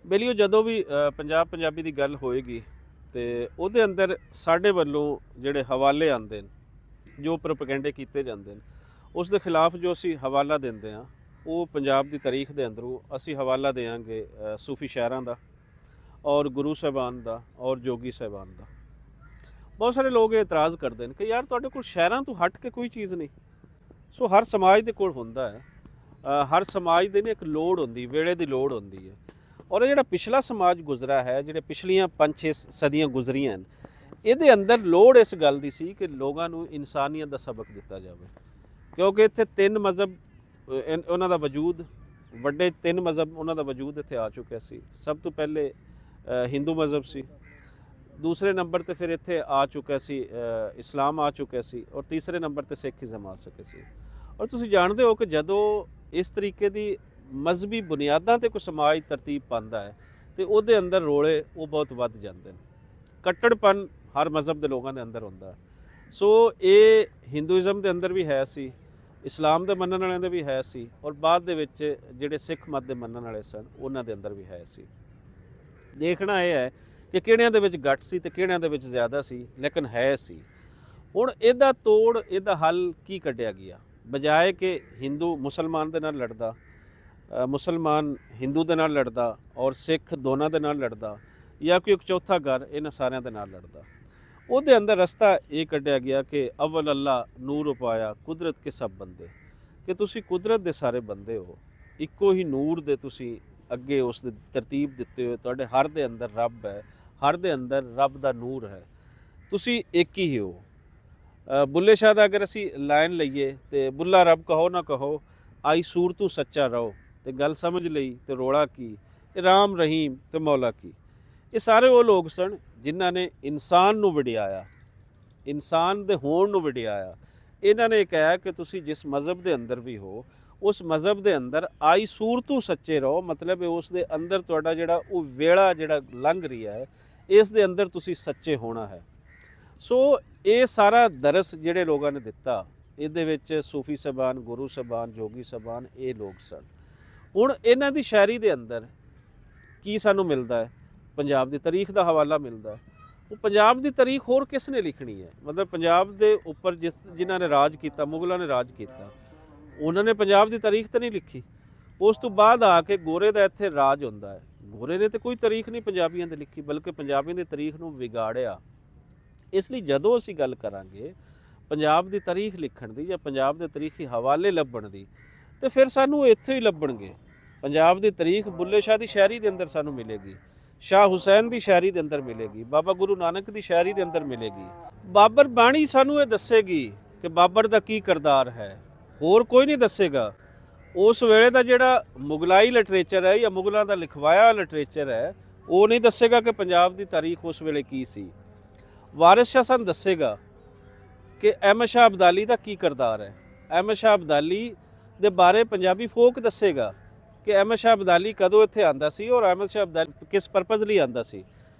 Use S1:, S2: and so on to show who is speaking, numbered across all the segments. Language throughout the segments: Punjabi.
S1: ਬੇਲੀਓ ਜਦੋਂ ਵੀ ਪੰਜਾਬ ਪੰਜਾਬੀ ਦੀ ਗੱਲ ਹੋਏਗੀ ਤੇ ਉਹਦੇ ਅੰਦਰ ਸਾਡੇ ਵੱਲੋਂ ਜਿਹੜੇ ਹਵਾਲੇ ਆਉਂਦੇ ਨੇ, ਜੋ ਪ੍ਰੋਪੇਗੈਂਡੇ ਕੀਤੇ ਜਾਂਦੇ ਨੇ, ਉਸ ਦੇ ਖਿਲਾਫ ਜੋ ਅਸੀਂ ਹਵਾਲਾ ਦਿੰਦੇ ਹਾਂ, ਉਹ ਪੰਜਾਬ ਦੀ ਤਾਰੀਖ ਦੇ ਅੰਦਰੋਂ ਅਸੀਂ ਹਵਾਲਾ ਦੇਵਾਂਗੇ ਸੂਫੀ ਸ਼ਾਇਰਾਂ ਦਾ ਔਰ ਗੁਰੂ ਸਾਹਿਬਾਨ ਦਾ ਔਰ ਜੋਗੀ ਸਾਹਿਬਾਨ ਦਾ। ਬਹੁਤ ਸਾਰੇ ਲੋਕ ਇਹ ਇਤਰਾਜ਼ ਕਰਦੇ ਨੇ ਕਿ ਯਾਰ ਤੁਹਾਡੇ ਕੋਲ ਸ਼ਾਇਰਾਂ ਤੋਂ ਹਟ ਕੇ ਕੋਈ ਚੀਜ਼ ਨਹੀਂ। ਸੋ ਹਰ ਸਮਾਜ ਦੇ ਕੋਲ ਹੁੰਦਾ ਹੈ, ਹਰ ਸਮਾਜ ਦੇ ਨੇ ਇੱਕ ਲੋੜ ਹੁੰਦੀ, ਵੇਲੇ ਦੀ ਲੋੜ ਹੁੰਦੀ ਹੈ। ਔਰ ਇਹ ਜਿਹੜਾ ਪਿਛਲਾ ਸਮਾਜ ਗੁਜ਼ਰਾ ਹੈ, ਜਿਹੜੇ ਪਿਛਲੀਆਂ 5-6 ਸਦੀਆਂ ਗੁਜ਼ਰੀਆਂ ਹਨ, ਇਹਦੇ ਅੰਦਰ ਲੋੜ ਇਸ ਗੱਲ ਦੀ ਸੀ ਕਿ ਲੋਕਾਂ ਨੂੰ ਇਨਸਾਨੀਅਤ ਦਾ ਸਬਕ ਦਿੱਤਾ ਜਾਵੇ। ਕਿਉਂਕਿ ਇੱਥੇ 3 ਮਜ਼ਹਬ ਉਹਨਾਂ ਦਾ ਵਜੂਦ, ਵੱਡੇ 3 ਮਜ਼ਹਬ ਉਹਨਾਂ ਦਾ ਵਜੂਦ ਇੱਥੇ ਆ ਚੁੱਕਿਆ ਸੀ। ਸਭ ਤੋਂ ਪਹਿਲੇ ਹਿੰਦੂ ਮਜ਼ਹਬ ਸੀ, ਦੂਸਰੇ ਨੰਬਰ ਤੇ ਫਿਰ ਇੱਥੇ ਆ ਚੁੱਕਿਆ ਸੀ ਇਸਲਾਮ ਆ ਚੁੱਕਿਆ ਸੀ, ਔਰ ਤੀਸਰੇ ਨੰਬਰ ਤੇ ਸਿੱਖੀਜ਼ਮ ਆ ਚੁੱਕਿਆ ਸੀ। ਔਰ ਤੁਸੀਂ ਜਾਣਦੇ ਹੋ ਕਿ ਜਦੋਂ ਇਸ ਤਰੀਕੇ ਦੀ ਮਜ਼ਹਬੀ ਬੁਨਿਆਦਾਂ ਤੇ ਕੋਈ ਸਮਾਜ ਤਰਤੀਬ ਪਾਉਂਦਾ ਹੈ ਤੇ ਉਹਦੇ ਅੰਦਰ ਰੋਲੇ ਉਹ ਬਹੁਤ ਵੱਧ ਜਾਂਦੇ ਨੇ। ਕੱਟੜਪਨ ਹਰ ਮਜ਼ਹਬ ਦੇ ਲੋਕਾਂ ਦੇ ਅੰਦਰ ਹੁੰਦਾ। ਸੋ ਇਹ ਹਿੰਦੂਇਜ਼ਮ ਦੇ ਅੰਦਰ ਵੀ ਹੈ ਸੀ, ਇਸਲਾਮ ਦੇ ਮੰਨਣ ਵਾਲਿਆਂ ਦੇ ਵੀ ਹੈ ਸੀ, ਔਰ ਬਾਅਦ ਦੇ ਵਿੱਚ ਜਿਹੜੇ ਸਿੱਖ ਮਤ ਦੇ ਮੰਨਣ ਵਾਲੇ ਸਨ ਉਹਨਾਂ ਦੇ ਅੰਦਰ ਵੀ ਹੈ ਸੀ। ਦੇਖਣਾ ਇਹ ਹੈ ਕਿ ਕਿਹੜਿਆਂ ਦੇ ਵਿੱਚ ਘੱਟ ਸੀ ਤੇ ਕਿਹੜਿਆਂ ਦੇ ਵਿੱਚ ਜ਼ਿਆਦਾ ਸੀ, ਲੇਕਿਨ ਹੈ ਸੀ। ਹੁਣ ਇਹਦਾ ਤੋੜ, ਇਹਦਾ ਹੱਲ ਕੀ ਕੱਢਿਆ ਗਿਆ? ਬਜਾਏ ਕਿ ਹਿੰਦੂ ਮੁਸਲਮਾਨ ਦੇ ਨਾਲ ਲੜਦਾ, ਮੁਸਲਮਾਨ ਹਿੰਦੂ ਦੇ ਨਾਲ ਲੜਦਾ ਔਰ ਸਿੱਖ ਦੋਨਾਂ ਦੇ ਨਾਲ ਲੜਦਾ, ਜਾਂ ਕੋਈ ਇੱਕ ਚੌਥਾ ਘਰ ਇਹਨਾਂ ਸਾਰਿਆਂ ਦੇ ਨਾਲ ਲੜਦਾ, ਉਹਦੇ ਅੰਦਰ ਰਸਤਾ ਇਹ ਕੱਢਿਆ ਗਿਆ ਕਿ ਅਵਲ ਅੱਲਾ ਨੂਰ ਉਪਾਇਆ ਕੁਦਰਤ ਕੇ ਸਭ ਬੰਦੇ, ਕਿ ਤੁਸੀਂ ਕੁਦਰਤ ਦੇ ਸਾਰੇ ਬੰਦੇ ਹੋ, ਇੱਕੋ ਹੀ ਨੂਰ ਦੇ ਤੁਸੀਂ ਅੱਗੇ ਉਸ ਦੀ ਤਰਤੀਬ ਦਿੱਤੇ ਹੋਏ, ਤੁਹਾਡੇ ਹਰ ਦੇ ਅੰਦਰ ਰੱਬ ਹੈ, ਹਰ ਦੇ ਅੰਦਰ ਰੱਬ ਦਾ ਨੂਰ ਹੈ, ਤੁਸੀਂ ਇੱਕ ਹੀ ਹੋ। ਬੁੱਲੇ ਸ਼ਾਹ ਦਾ ਅਗਰ ਅਸੀਂ ਲਾਈਨ ਲਈਏ ਤੇ ਬੁੱਲਾ ਰੱਬ ਕਹੋ ਨਾ ਕਹੋ, ਆਈ ਸੂਰ ਤੂੰ ਸੱਚਾ ਰਹੋ, ਤੇ ਗੱਲ ਸਮਝ ਲਈ ਤੇ ਰੋਲਾ ਕੀ, ਇਹ ਰਾਮ ਰਹੀਮ ਤੇ ਮੌਲਾ ਕੀ। ਇਹ ਸਾਰੇ ਉਹ ਲੋਕ ਸਨ ਜਿਨ੍ਹਾਂ ਨੇ ਇਨਸਾਨ ਨੂੰ ਵਡਿਆਇਆ, ਇਨਸਾਨ ਦੇ ਹੋਣ ਨੂੰ ਵਡਿਆਇਆ। ਇਹਨਾਂ ਨੇ ਕਿਹਾ ਕਿ ਤੁਸੀਂ ਜਿਸ ਮਜ਼ਹਬ ਦੇ ਅੰਦਰ ਵੀ ਹੋ, ਉਸ ਮਜ਼ਹਬ ਦੇ ਅੰਦਰ ਆਈ ਸੂਰ ਤੂੰ ਸੱਚੇ ਰਹੋ, ਮਤਲਬ ਉਸ ਦੇ ਅੰਦਰ ਤੁਹਾਡਾ ਜਿਹੜਾ ਉਹ ਵੇਲਾ ਜਿਹੜਾ ਲੰਘ ਰਿਹਾ ਹੈ, ਇਸ ਦੇ ਅੰਦਰ ਤੁਸੀਂ ਸੱਚੇ ਹੋਣਾ ਹੈ। ਸੋ ਇਹ ਸਾਰਾ ਦਰਸ ਜਿਹੜੇ ਲੋਕਾਂ ਨੇ ਦਿੱਤਾ, ਇਹਦੇ ਵਿੱਚ ਸੂਫੀ ਸਾਹਿਬਾਨ, ਗੁਰੂ ਸਾਹਿਬਾਨ, ਜੋਗੀ ਸਾਹਿਬਾਨ, ਇਹ ਲੋਕ ਸਨ। ਹੁਣ ਇਹਨਾਂ ਦੀ ਸ਼ਾਇਰੀ ਦੇ ਅੰਦਰ ਕੀ ਸਾਨੂੰ ਮਿਲਦਾ ਹੈ? ਪੰਜਾਬ ਦੀ ਤਾਰੀਖ ਦਾ ਹਵਾਲਾ ਮਿਲਦਾ ਹੈ। ਉਹ ਪੰਜਾਬ ਦੀ ਤਾਰੀਖ ਹੋਰ ਕਿਸ ਨੇ ਲਿਖਣੀ ਹੈ? ਮਤਲਬ ਪੰਜਾਬ ਦੇ ਉੱਪਰ ਜਿਨ੍ਹਾਂ ਨੇ ਰਾਜ ਕੀਤਾ, ਮੁਗਲਾਂ ਨੇ ਰਾਜ ਕੀਤਾ, ਉਹਨਾਂ ਨੇ ਪੰਜਾਬ ਦੀ ਤਾਰੀਖ ਤਾਂ ਨਹੀਂ ਲਿਖੀ। ਉਸ ਤੋਂ ਬਾਅਦ ਆ ਕੇ ਗੋਰੇ ਦਾ ਇੱਥੇ ਰਾਜ ਹੁੰਦਾ ਹੈ। ਗੋਰੇ ਨੇ ਤਾਂ ਕੋਈ ਤਾਰੀਖ ਨਹੀਂ ਪੰਜਾਬੀਆਂ ਦੀ ਲਿਖੀ, ਬਲਕਿ ਪੰਜਾਬੀਆਂ ਦੀ ਤਾਰੀਖ ਨੂੰ ਵਿਗਾੜਿਆ। ਇਸ ਲਈ ਜਦੋਂ ਅਸੀਂ ਗੱਲ ਕਰਾਂਗੇ ਪੰਜਾਬ ਦੀ ਤਾਰੀਖ ਲਿਖਣ ਦੀ ਜਾਂ ਪੰਜਾਬ ਦੇ ਤਾਰੀਖੀ ਹਵਾਲੇ ਲੱਭਣ ਦੀ, ਤੇ ਫਿਰ ਸਾਨੂੰ ਇੱਥੇ ਹੀ ਲੱਭਣਗੇ। ਪੰਜਾਬ ਦੀ ਤਾਰੀਖ ਬੁੱਲੇ ਸ਼ਾਹ ਦੀ ਸ਼ਾਇਰੀ ਦੇ ਅੰਦਰ ਸਾਨੂੰ ਮਿਲੇਗੀ, ਸ਼ਾਹ ਹੁਸੈਨ ਦੀ ਸ਼ਾਇਰੀ ਦੇ ਅੰਦਰ ਮਿਲੇਗੀ, ਬਾਬਾ ਗੁਰੂ ਨਾਨਕ ਦੀ ਸ਼ਾਇਰੀ ਦੇ ਅੰਦਰ ਮਿਲੇਗੀ। ਬਾਬਰ ਬਾਣੀ ਸਾਨੂੰ ਇਹ ਦੱਸੇਗੀ ਕਿ ਬਾਬਰ ਦਾ ਕੀ ਕਿਰਦਾਰ ਹੈ, ਹੋਰ ਕੋਈ ਨਹੀਂ ਦੱਸੇਗਾ। ਉਸ ਵੇਲੇ ਦਾ ਜਿਹੜਾ ਮੁਗਲਾਈ ਲਿਟਰੇਚਰ ਹੈ ਜਾਂ ਮੁਗਲਾਂ ਦਾ ਲਿਖਵਾਇਆ ਲਿਟਰੇਚਰ ਹੈ, ਉਹ ਨਹੀਂ ਦੱਸੇਗਾ ਕਿ ਪੰਜਾਬ ਦੀ ਤਾਰੀਖ ਉਸ ਵੇਲੇ ਕੀ ਸੀ। ਵਾਰਿਸ ਸ਼ਾਹ ਸਾਨੂੰ ਦੱਸੇਗਾ ਕਿ ਅਹਿਮਦ ਸ਼ਾਹ ਅਬਦਾਲੀ ਦਾ ਕੀ ਕਿਰਦਾਰ ਹੈ। ਅਹਿਮਦ ਸ਼ਾਹ ਅਬਦਾਲੀ ਦੇ ਬਾਰੇ ਪੰਜਾਬੀ ਫੋਕ ਦੱਸੇਗਾ ਕਿ ਅਹਿਮਦ ਸ਼ਾਹ ਅਬਦਾਲੀ ਕਦੋਂ ਇੱਥੇ ਆਂਦਾ ਸੀ ਔਰ ਅਹਿਮਦ ਸ਼ਾਹ ਅਬਦਾਲੀ ਕਿਸ ਪਰਪਸ ਲਈ ਆਂਦਾ ਸੀ।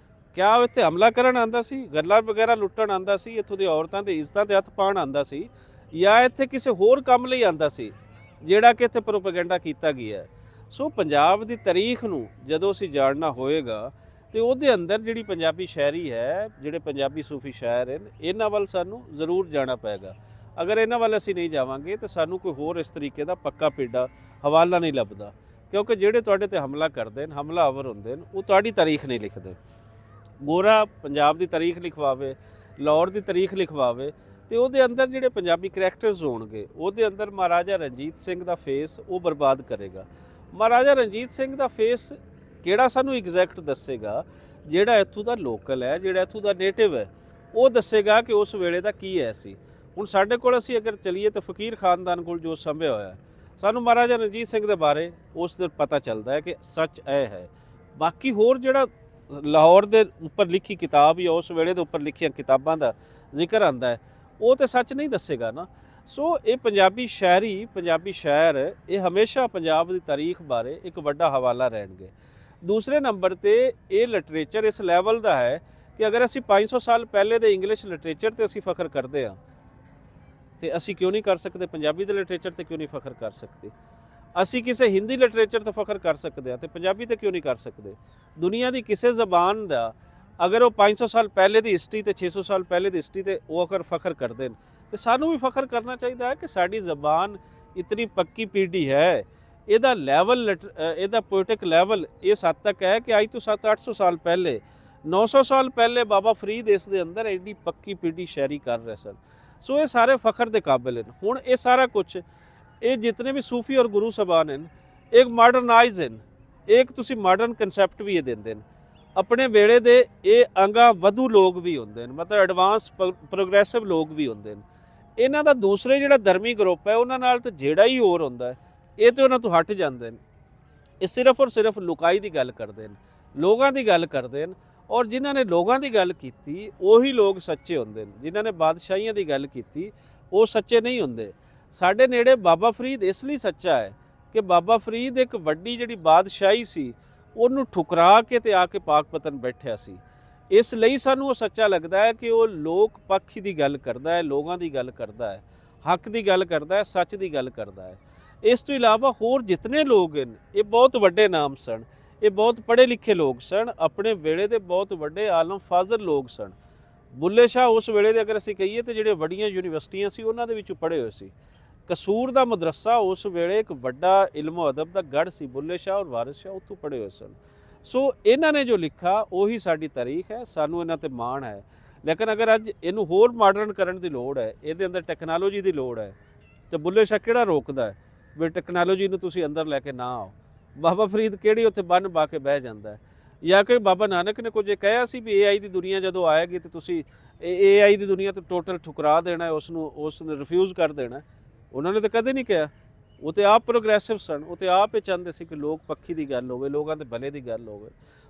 S1: ਕਿਆ ਉਹ ਇੱਥੇ ਹਮਲਾ ਕਰਨ ਆਂਦਾ ਸੀ, ਗੱਲਾਂ ਵਗੈਰਾ ਲੁੱਟਣ ਆਂਦਾ ਸੀ, ਇੱਥੋਂ ਦੀ ਔਰਤਾਂ ਦੇ ਇੱਜ਼ਤਾਂ ਤੇ ਹੱਥ ਪਾਉਣ ਆਂਦਾ ਸੀ, ਜਾਂ ਇੱਥੇ ਕਿਸੇ ਹੋਰ ਕੰਮ ਲਈ ਆਂਦਾ ਸੀ ਜਿਹੜਾ ਕਿ ਇੱਥੇ ਪ੍ਰੋਪੇਗੈਂਡਾ ਕੀਤਾ ਗਿਆ। ਸੋ ਪੰਜਾਬ ਦੀ ਤਾਰੀਖ ਨੂੰ ਜਦੋਂ ਅਸੀਂ ਜਾਣਨਾ ਹੋਏਗਾ ਤੇ ਉਹਦੇ ਅੰਦਰ ਜਿਹੜੀ ਪੰਜਾਬੀ ਸ਼ਾਇਰੀ ਹੈ, ਜਿਹੜੇ ਪੰਜਾਬੀ ਸੂਫੀ ਸ਼ਾਇਰ ਹਨ, ਇਹਨਾਂ ਵੱਲ ਸਾਨੂੰ ਜ਼ਰੂਰ ਜਾਣਾ ਪਏਗਾ। ਅਗਰ ਇਹਨਾਂ ਵੱਲ ਅਸੀਂ ਨਹੀਂ ਜਾਵਾਂਗੇ ਤਾਂ ਸਾਨੂੰ ਕੋਈ ਹੋਰ ਇਸ ਤਰੀਕੇ ਦਾ ਪੱਕਾ ਪੇਡਾ ਹਵਾਲਾ ਨਹੀਂ ਲੱਭਦਾ। ਕਿਉਂਕਿ ਜਿਹੜੇ ਤੁਹਾਡੇ ਤੇ ਹਮਲਾ ਕਰਦੇ ਨੇ, ਹਮਲਾਵਰ ਹੁੰਦੇ ਨੇ, ਉਹ ਤੁਹਾਡੀ ਤਾਰੀਖ ਨਹੀਂ ਲਿਖਦੇ। ਗੋਰਾ ਪੰਜਾਬ ਦੀ ਤਾਰੀਖ ਲਿਖਵਾਵੇ, ਲਾਹੌਰ ਦੀ ਤਾਰੀਖ ਲਿਖਵਾਵੇ, ਤੇ ਉਹਦੇ ਅੰਦਰ ਜਿਹੜੇ ਪੰਜਾਬੀ ਕਰੈਕਟਰਸ ਹੋਣਗੇ, ਉਹਦੇ ਅੰਦਰ ਮਹਾਰਾਜਾ ਰਣਜੀਤ ਸਿੰਘ ਦਾ ਫੇਸ ਉਹ ਬਰਬਾਦ ਕਰੇਗਾ। ਮਹਾਰਾਜਾ ਰਣਜੀਤ ਸਿੰਘ ਦਾ ਫੇਸ ਕਿਹੜਾ ਸਾਨੂੰ ਐਗਜ਼ੈਕਟ ਦੱਸੇਗਾ? ਜਿਹੜਾ ਇੱਥੋਂ ਦਾ ਲੋਕਲ ਹੈ, ਜਿਹੜਾ ਇੱਥੋਂ ਦਾ ਨੇਟਿਵ ਹੈ, ਉਹ ਦੱਸੇਗਾ ਕਿ ਉਸ ਵੇਲੇ ਦਾ ਕੀ ਹੈ ਸੀ। ਹੁਣ ਸਾਡੇ ਕੋਲ ਅਸੀਂ ਅਗਰ ਚਲੀਏ ਤਾਂ ਫਕੀਰ ਖਾਨਦਾਨ ਕੋਲ ਜੋ ਸੰਭਿਆ ਹੋਇਆ, ਸਾਨੂੰ ਮਹਾਰਾਜਾ ਰਣਜੀਤ ਸਿੰਘ ਦੇ ਬਾਰੇ ਉਸ ਦਿਨ ਪਤਾ ਚੱਲਦਾ ਹੈ ਕਿ ਸੱਚ ਇਹ ਹੈ। ਬਾਕੀ ਹੋਰ ਜਿਹੜਾ ਲਾਹੌਰ ਦੇ ਉੱਪਰ ਲਿਖੀ ਕਿਤਾਬ ਜਾਂ ਉਸ ਵੇਲੇ ਦੇ ਉੱਪਰ ਲਿਖੀਆਂ ਕਿਤਾਬਾਂ ਦਾ ਜ਼ਿਕਰ ਆਉਂਦਾ ਹੈ, ਉਹ ਤਾਂ ਸੱਚ ਨਹੀਂ ਦੱਸੇਗਾ ਨਾ। ਸੋ ਇਹ ਪੰਜਾਬੀ ਸ਼ਾਇਰੀ, ਪੰਜਾਬੀ ਸ਼ਾਇਰ, ਇਹ ਹਮੇਸ਼ਾ ਪੰਜਾਬ ਦੀ ਤਾਰੀਖ ਬਾਰੇ ਇੱਕ ਵੱਡਾ ਹਵਾਲਾ ਰਹਿਣਗੇ। ਦੂਸਰੇ ਨੰਬਰ ਤੇ ਇਹ ਲਿਟਰੇਚਰ ਇਸ ਲੈਵਲ ਦਾ ਹੈ ਕਿ ਅਗਰ ਅਸੀਂ 500 ਸਾਲ ਪਹਿਲੇ ਦੇ ਇੰਗਲਿਸ਼ ਲਿਟਰੇਚਰ ਤੇ ਅਸੀਂ ਫਖਰ ਕਰਦੇ ਹਾਂ, ਤੇ ਅਸੀਂ ਕਿਉਂ ਨਹੀਂ ਕਰ ਸਕਦੇ ਪੰਜਾਬੀ ਦੇ ਲਿਟਰੇਚਰ ਤੇ ਕਿਉਂ ਨਹੀਂ ਫਖਰ ਕਰ ਸਕਦੇ? ਅਸੀਂ ਕਿਸੇ ਹਿੰਦੀ ਲਿਟਰੇਚਰ ਤੇ ਫਖਰ ਕਰ ਸਕਦੇ ਹਾਂ ਤੇ ਪੰਜਾਬੀ ਤੇ ਕਿਉਂ ਨਹੀਂ ਕਰ ਸਕਦੇ? ਦੁਨੀਆ ਦੀ ਕਿਸੇ ਜ਼ਬਾਨ ਦਾ ਅਗਰ ਉਹ 500 ਸਾਲ ਪਹਿਲੇ ਦੀ ਹਿਸਟਰੀ ਤੇ 600 ਸਾਲ ਪਹਿਲੇ ਦੀ ਹਿਸਟਰੀ ਤੇ ਉਹ ਅਗਰ ਫਖਰ ਕਰਦੇ ਨੇ ਤੇ ਸਾਨੂੰ ਵੀ ਫਖਰ ਕਰਨਾ ਚਾਹੀਦਾ ਹੈ ਕਿ ਸਾਡੀ ਜ਼ਬਾਨ ਇਤਨੀ ਪੱਕੀ ਪੀढ़ी ਹੈ। ਇਹਦਾ ਲੈਵਲ ਇਹਦਾ ਪੋਇਟਿਕ ਲੈਵਲ ਇਸ ਹੱਦ ਤੱਕ ਹੈ ਕਿ ਅੱਜ ਤੋਂ 700-800 ਸਾਲ ਪਹਿਲੇ 900 ਸਾਲ ਪਹਿਲੇ ਬਾਬਾ ਫਰੀਦ ਇਸ ਦੇ ਅੰਦਰ ਐਡੀ ਪੱਕੀ ਪੀढ़ी ਸ਼ਾਇਰੀ ਕਰ ਰਹੇ ਸਨ। ਸੋ ਇਹ ਸਾਰੇ ਫਖਰ ਦੇ ਕਾਬਿਲ ਹਨ। ਹੁਣ ਇਹ ਸਾਰਾ ਕੁਝ ਇਹ ਜਿਤਨੇ ਵੀ ਸੂਫੀ ਔਰ ਗੁਰੂ ਸਾਹਿਬਾਨ ਹਨ ਇੱਕ ਮਾਡਰਨਾਈਜ਼ ਹਨ, ਇੱਕ ਤੁਸੀਂ ਮਾਡਰਨ ਕਨਸੈਪਟ ਵੀ ਇਹ ਦਿੰਦੇ ਨੇ। ਆਪਣੇ ਵੇਲੇ ਦੇ ਇਹ ਅੰਗਾ ਵਧੂ ਲੋਕ ਵੀ ਹੁੰਦੇ ਨੇ, ਮਤਲਬ ਐਡਵਾਂਸ ਪ੍ਰੋਗਰੈਸਿਵ ਲੋਕ ਵੀ ਹੁੰਦੇ ਨੇ। ਇਹਨਾਂ ਦਾ ਦੂਸਰੇ ਜਿਹੜਾ ਧਰਮੀ ਗਰੁੱਪ ਹੈ ਉਹਨਾਂ ਨਾਲ ਤਾਂ ਜਿਹੜਾ ਹੀ ਹੋਰ ਹੁੰਦਾ ਹੈ, ਇਹ ਤੇ ਉਹਨਾਂ ਤੋਂ ਹਟ ਜਾਂਦੇ ਨੇ। ਇਹ ਸਿਰਫ ਔਰ ਸਿਰਫ ਲੁਕਾਈ ਦੀ ਗੱਲ ਕਰਦੇ ਨੇ, ਲੋਕਾਂ ਦੀ ਗੱਲ ਕਰਦੇ ਨੇ। ਔਰ ਜਿਨ੍ਹਾਂ ਨੇ ਲੋਕਾਂ ਦੀ ਗੱਲ ਕੀਤੀ ਉਹੀ ਲੋਕ ਸੱਚੇ ਹੁੰਦੇ ਨੇ, ਜਿਨ੍ਹਾਂ ਨੇ ਬਾਦਸ਼ਾਹੀਆਂ ਦੀ ਗੱਲ ਕੀਤੀ ਉਹ ਸੱਚੇ ਨਹੀਂ ਹੁੰਦੇ। ਸਾਡੇ ਨੇੜੇ ਬਾਬਾ ਫਰੀਦ ਇਸ ਲਈ ਸੱਚਾ ਹੈ ਕਿ ਬਾਬਾ ਫਰੀਦ ਇੱਕ ਵੱਡੀ ਜਿਹੜੀ ਬਾਦਸ਼ਾਹੀ ਸੀ ਉਹਨੂੰ ਠੁਕਰਾ ਕੇ ਤੇ ਆ ਕੇ ਪਾਕਪਤਨ ਬੈਠਿਆ ਸੀ। ਇਸ ਲਈ ਸਾਨੂੰ ਉਹ ਸੱਚਾ ਲੱਗਦਾ ਹੈ ਕਿ ਉਹ ਲੋਕ ਪੱਖ ਦੀ ਗੱਲ ਕਰਦਾ ਹੈ, ਲੋਕਾਂ ਦੀ ਗੱਲ ਕਰਦਾ ਹੈ, ਹੱਕ ਦੀ ਗੱਲ ਕਰਦਾ ਹੈ, ਸੱਚ ਦੀ ਗੱਲ ਕਰਦਾ ਹੈ। ਇਸ ਤੋਂ ਇਲਾਵਾ ਹੋਰ ਜਿਤਨੇ ਲੋਕ ਹਨ ਇਹ ਬਹੁਤ ਵੱਡੇ ਨਾਮ ਸਨ, ਇਹ ਬਹੁਤ ਪੜ੍ਹੇ ਲਿਖੇ ਲੋਕ ਸਨ, ਆਪਣੇ ਵੇਲੇ ਦੇ ਬਹੁਤ ਵੱਡੇ ਆਲਮ ਫਾਜ਼ਲ ਲੋਕ ਸਨ। ਬੁੱਲੇ ਸ਼ਾਹ ਉਸ ਵੇਲੇ ਦੇ ਅਗਰ ਅਸੀਂ ਕਹੀਏ ਤਾਂ ਜਿਹੜੇ ਵੱਡੀਆਂ ਯੂਨੀਵਰਸਿਟੀਆਂ ਸੀ ਉਹਨਾਂ ਦੇ ਵਿੱਚੋਂ ਪੜ੍ਹੇ ਹੋਏ ਸੀ। ਕਸੂਰ ਦਾ ਮਦਰਸਾ ਉਸ ਵੇਲੇ ਇੱਕ ਵੱਡਾ ਇਲਮੋ ਅਦਬ ਦਾ ਗੜ੍ਹ ਸੀ। ਬੁੱਲੇ ਸ਼ਾਹ ਔਰ ਵਾਰਿਸ ਸ਼ਾਹ ਉੱਥੋਂ ਪੜ੍ਹੇ ਹੋਏ ਸਨ। ਸੋ ਇਹਨਾਂ ਨੇ ਜੋ ਲਿਖਾ ਉਹੀ ਸਾਡੀ ਤਾਰੀਖ ਹੈ, ਸਾਨੂੰ ਇਹਨਾਂ ਤੇ ਮਾਣ ਹੈ। ਲੇਕਿਨ ਅਗਰ ਅੱਜ ਇਹਨੂੰ ਹੋਰ ਮਾਡਰਨ ਕਰਨ ਦੀ ਲੋੜ ਹੈ, ਇਹਦੇ ਅੰਦਰ ਟੈਕਨੋਲੋਜੀ ਦੀ ਲੋੜ ਹੈ, ਤੇ ਬੁੱਲੇ ਸ਼ਾਹ ਕਿਹੜਾ ਰੋਕਦਾ ਹੈ ਵੀ ਟੈਕਨੋਲੋਜੀ ਨੂੰ ਤੁਸੀਂ ਅੰਦਰ ਲੈ ਕੇ ਨਾ ਆਓ? ਬਾਬਾ ਫਰੀਦ ਕਿਹੜੀ ਉੱਥੇ ਬੰਨ ਪਾ ਕੇ ਬਹਿ ਜਾਂਦਾ ਹੈ? ਜਾਂ ਕਿ ਬਾਬਾ ਨਾਨਕ ਨੇ ਕੁਝ ਕਿਹਾ ਸੀ ਵੀ AI ਦੀ ਦੁਨੀਆ ਜਦੋਂ ਆਏਗੀ ਤੇ ਤੁਸੀਂ AI ਦੀ ਦੁਨੀਆ ਤੋਂ ਟੋਟਲ ਠੁਕਰਾ ਦੇਣਾ, ਉਸ ਨੂੰ ਰਿਫਿਊਜ਼ ਕਰ ਦੇਣਾ? ਉਹਨਾਂ ਨੇ ਤਾਂ ਕਦੇ ਨਹੀਂ ਕਿਹਾ। ਉਹ ਤੇ ਆਪ ਪ੍ਰੋਗਰੈਸਿਵ ਸਨ, ਉਹ ਤੇ ਆਪ ਹੀ ਚਾਹੁੰਦੇ ਸੀ ਕਿ ਲੋਕ ਪੱਖੀ ਦੀ ਗੱਲ ਹੋਵੇ, ਲੋਕਾਂ ਦੇ ਭਲੇ ਦੀ ਗੱਲ ਹੋਵੇ।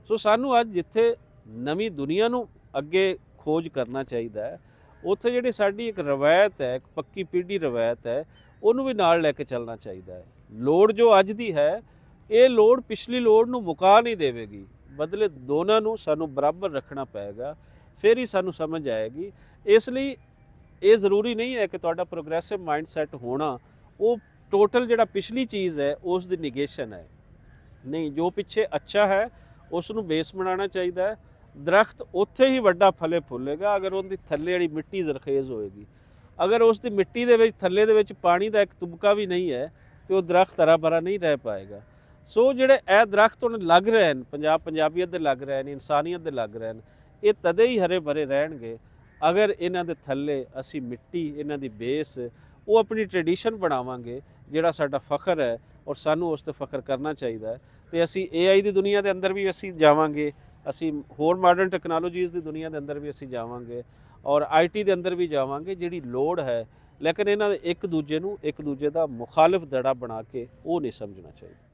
S1: ਸੋ ਸਾਨੂੰ ਅੱਜ ਜਿੱਥੇ ਨਵੀਂ ਦੁਨੀਆ ਨੂੰ ਅੱਗੇ ਖੋਜ ਕਰਨਾ ਚਾਹੀਦਾ ਹੈ, ਉੱਥੇ ਜਿਹੜੀ ਸਾਡੀ ਇੱਕ ਰਵਾਇਤ ਹੈ, ਇੱਕ ਪੱਕੀ ਪੀढ़ी ਰਵਾਇਤ ਹੈ, ਉਹਨੂੰ ਵੀ ਨਾਲ ਲੈ ਕੇ ਚੱਲਣਾ ਚਾਹੀਦਾ ਹੈ। ਲੋੜ ਜੋ ਅੱਜ ਦੀ ਹੈ ਇਹ ਲੋੜ ਪਿਛਲੀ ਲੋੜ ਨੂੰ ਮੁਕਾ ਨਹੀਂ ਦੇਵੇਗੀ, ਬਦਲੇ ਦੋਨਾਂ ਨੂੰ ਸਾਨੂੰ ਬਰਾਬਰ ਰੱਖਣਾ ਪਏਗਾ, ਫਿਰ ਹੀ ਸਾਨੂੰ ਸਮਝ ਆਏਗੀ। ਇਸ ਲਈ ਇਹ ਜ਼ਰੂਰੀ ਨਹੀਂ ਹੈ ਕਿ ਤੁਹਾਡਾ ਪ੍ਰੋਗਰੈਸਿਵ ਮਾਈਂਡਸੈਟ ਹੋਣਾ ਉਹ ਟੋਟਲ ਜਿਹੜਾ ਪਿਛਲੀ ਚੀਜ਼ ਹੈ ਉਸ ਦੀ ਨਿਗੇਸ਼ਨ ਹੈ। ਨਹੀਂ, ਜੋ ਪਿੱਛੇ ਅੱਛਾ ਹੈ ਉਸ ਨੂੰ ਬੇਸ ਬਣਾਉਣਾ ਚਾਹੀਦਾ ਹੈ। ਦਰਖਤ ਉੱਥੇ ਹੀ ਵੱਡਾ ਫਲੇ ਫੁੱਲੇਗਾ ਅਗਰ ਉਹਦੀ ਥੱਲੇ ਵਾਲੀ ਮਿੱਟੀ ਜ਼ਰਖੇਜ਼ ਹੋਏਗੀ। ਅਗਰ ਉਸ ਦੀ ਮਿੱਟੀ ਦੇ ਵਿੱਚ ਥੱਲੇ ਦੇ ਵਿੱਚ ਪਾਣੀ ਦਾ ਇੱਕ ਤੁਬਕਾ ਵੀ ਨਹੀਂ ਹੈ ਤੇ ਉਹ ਦਰਖਤ ਹਰਾ ਭਰਾ ਨਹੀਂ ਰਹਿ ਪਾਏਗਾ। ਸੋ ਜਿਹੜੇ ਇਹ ਦਰਖਤ ਹੁਣ ਲੱਗ ਰਹੇ ਨੇ, ਪੰਜਾਬੀਅਤ ਦੇ ਲੱਗ ਰਹੇ ਨੇ, ਇਨਸਾਨੀਅਤ ਦੇ ਲੱਗ ਰਹੇ ਨੇ, ਇਹ ਤਦੇ ਹੀ ਹਰੇ ਭਰੇ ਰਹਿਣਗੇ ਅਗਰ ਇਹਨਾਂ ਦੇ ਥੱਲੇ ਅਸੀਂ ਮਿੱਟੀ, ਇਹਨਾਂ ਦੀ ਬੇਸ, ਉਹ ਆਪਣੀ ਟ੍ਰੈਡੀਸ਼ਨ ਬਣਾਵਾਂਗੇ ਜਿਹੜਾ ਸਾਡਾ ਫਖਰ ਹੈ ਔਰ ਸਾਨੂੰ ਉਸ 'ਤੇ ਫਖਰ ਕਰਨਾ ਚਾਹੀਦਾ ਹੈ। ਤੇ ਅਸੀਂ AI ਦੀ ਦੁਨੀਆ ਦੇ ਅੰਦਰ ਵੀ ਅਸੀਂ ਜਾਵਾਂਗੇ, ਅਸੀਂ ਹੋਰ ਮਾਡਰਨ ਟੈਕਨੋਲੋਜੀਜ਼ ਦੀ ਦੁਨੀਆ ਦੇ ਅੰਦਰ ਵੀ ਅਸੀਂ ਜਾਵਾਂਗੇ ਔਰ IT ਦੇ ਅੰਦਰ ਵੀ ਜਾਵਾਂਗੇ ਜਿਹੜੀ ਲੋੜ ਹੈ। ਲੇਕਿਨ ਇਹਨਾਂ ਦੇ ਇੱਕ ਦੂਜੇ ਦਾ ਮੁਖਾਲਿਫ ਦੜਾ ਬਣਾ ਕੇ ਉਹ ਨਹੀਂ ਸਮਝਣਾ ਚਾਹੀਦਾ।